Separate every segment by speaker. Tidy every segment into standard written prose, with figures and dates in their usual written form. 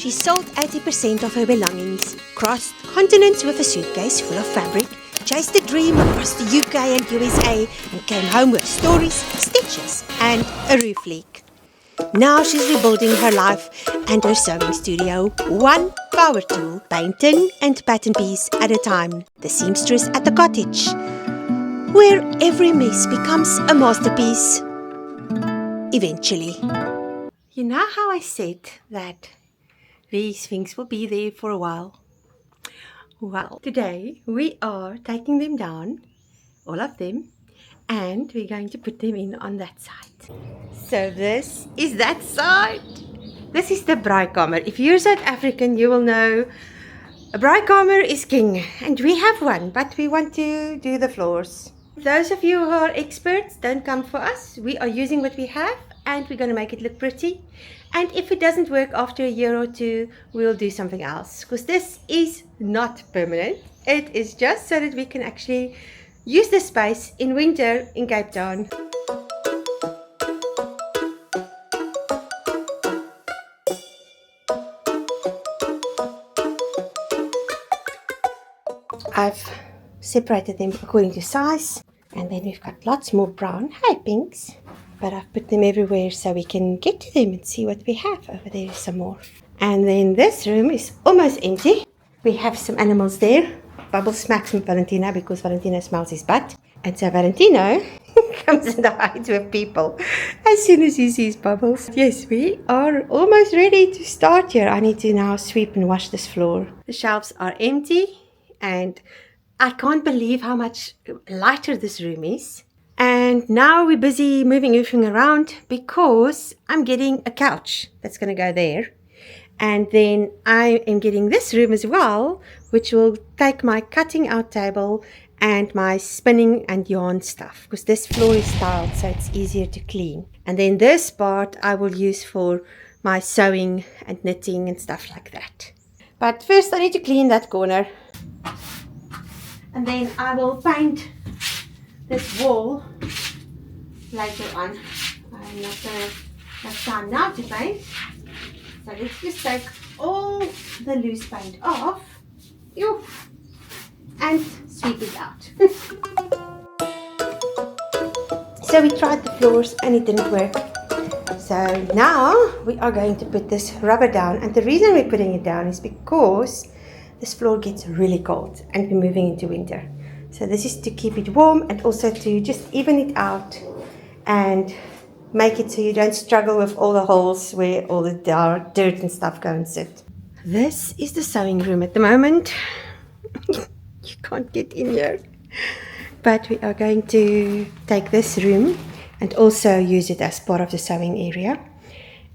Speaker 1: She sold 80% of her belongings, crossed continents with a suitcase full of fabric, chased a dream across the UK and USA, and came home with stories, stitches, and a roof leak. Now she's rebuilding her life and her sewing studio, one power tool, painting and pattern piece at a time. The Seamstress at the cottage, where every mess becomes a masterpiece. Eventually. You know how I said that these things will be there for a while? Well, today we are taking them down, all of them, and we're going to put them in on that side. So this is that side. This is the braaikamer. If you're South African, you will know a braaikamer is king, and we have one, but we want to do the floors. Those of you who are experts, don't come for us. We are using what we have, and we're going to make it look pretty. And if it doesn't work after a year or two, we'll do something else, because this is not permanent. It is just so that we can actually use this space in winter in Cape Town. I've separated them according to size, and then we've got lots more brown, hi pinks, but I've put them everywhere so we can get to them and see what we have. Over there is some more. And then this room is almost empty. We have some animals there. Bubbles smacks from Valentino because Valentino smells his butt, and so Valentino comes and hides with people as soon as he sees Bubbles. Yes, we are almost ready to start here. I need to now sweep and wash this floor. The shelves are empty, and I can't believe how much lighter this room is. And now we're busy moving everything around because I'm getting a couch that's going to go there. And then I am getting this room as well, which will take my cutting out table and my spinning and yarn stuff, because this floor is tiled, so it's easier to clean. And then this part I will use for my sewing and knitting and stuff like that. But first I need to clean that corner. And then I will paint this wall later on. I'm not going to have time now to paint. So let's just take all the loose paint off and sweep it out. So we tried the floors and it didn't work. So now we are going to put this rubber down, and the reason we're putting it down is because this floor gets really cold and we're moving into winter. So this is to keep it warm and also to just even it out and make it so you don't struggle with all the holes where all the dirt and stuff go and sit. This is the sewing room at the moment. You can't get in here. But we are going to take this room and also use it as part of the sewing area.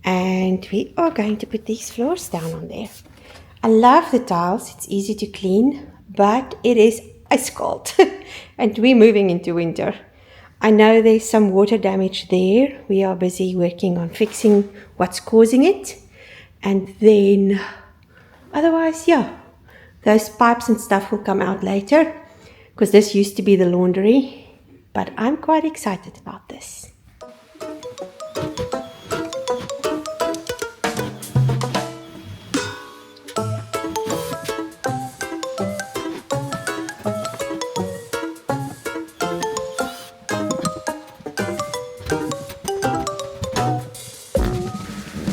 Speaker 1: And we are going to put these floors down on there. I love the tiles. It's easy to clean, but it is ice cold. And we're moving into winter. I know there's some water damage there. We are busy working on fixing what's causing it. And then, otherwise, yeah, those pipes and stuff will come out later, because this used to be the laundry. But I'm quite excited about this.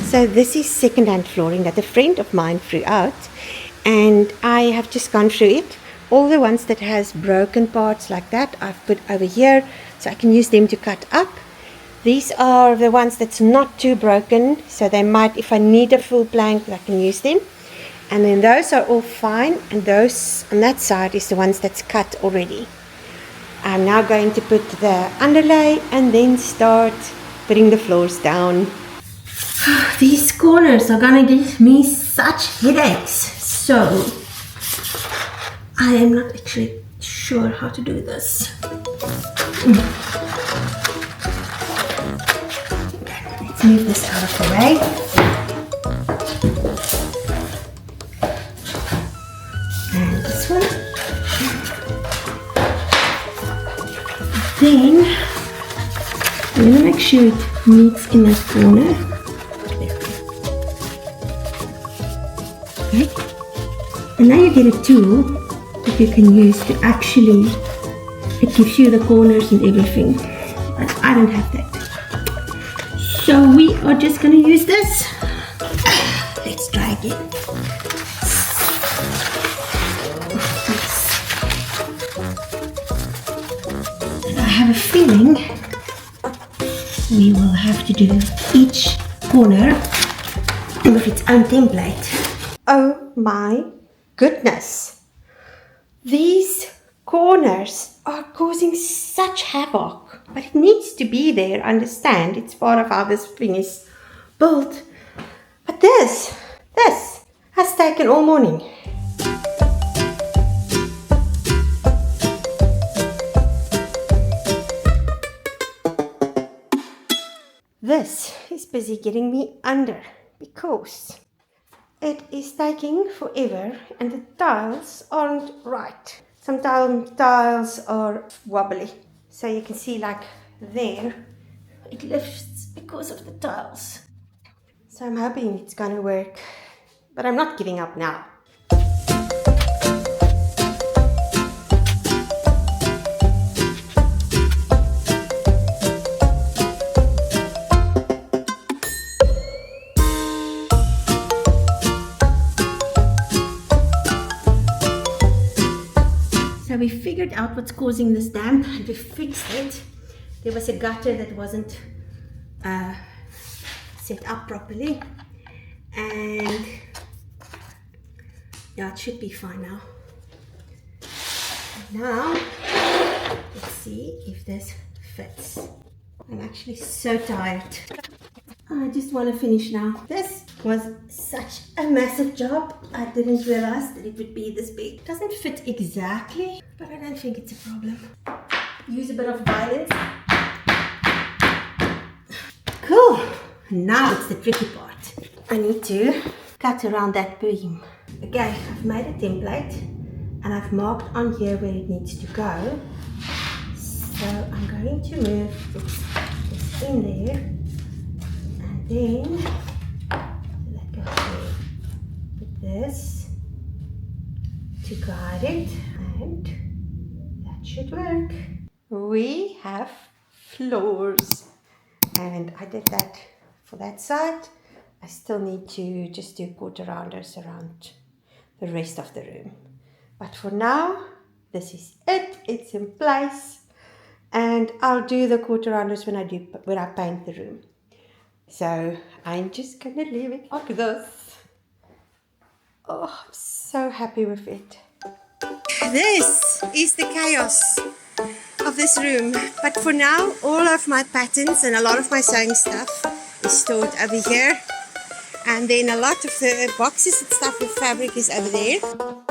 Speaker 1: So this is secondhand flooring that a friend of mine threw out, and I have just gone through it. All the ones that has broken parts like that I've put over here so I can use them to cut up. These are the ones that's not too broken, so they might, if I need a full plank, I can use them. And then those are all fine, and those on that side is the ones that's cut already. I'm now going to put the underlay and then start putting the floors down. These corners are gonna give me such headaches, so I am not actually sure how to do this. Okay, let's move this out of the way. And this one. Then I'm gonna make sure it meets in that corner. Okay. And now you get a tool that you can use to actually, it gives you the corners and everything. But I don't have that. So we are just going to use this. Let's try again. And I have a feeling we will have to do each corner with its own template. Oh my goodness. These corners are causing such havoc. But it needs to be there, understand. It's part of how this thing is built. But this has taken all morning. This is busy getting me under because it is taking forever and the tiles aren't right. Some tiles are wobbly. So you can see like there, it lifts because of the tiles. So I'm hoping it's gonna work, but I'm not giving up now. So we figured out what's causing this damp and we fixed it. There was a gutter that wasn't set up properly, and yeah, it should be fine now. Now let's see if this fits. I'm actually so tired. I just want to finish now. This was such a massive job. I didn't realize that it would be this big. It doesn't fit exactly, but I don't think it's a problem. Use a bit of violence. Cool. Now it's the tricky part. I need to cut around that beam. Okay, I've made a template and I've marked on here where it needs to go. So I'm going to move this in there. Then let go there. Put this to guide it, and that should work. We have floors, and I did that for that side. I still need to just do quarter rounders around the rest of the room, but for now this is it. It's in place, and I'll do the quarter rounders when I paint the room. So I'm just going to leave it like this. Oh, I'm so happy with it. This is the chaos of this room. But for now, all of my patterns and a lot of my sewing stuff is stored over here. And then a lot of the boxes and stuff with fabric is over there.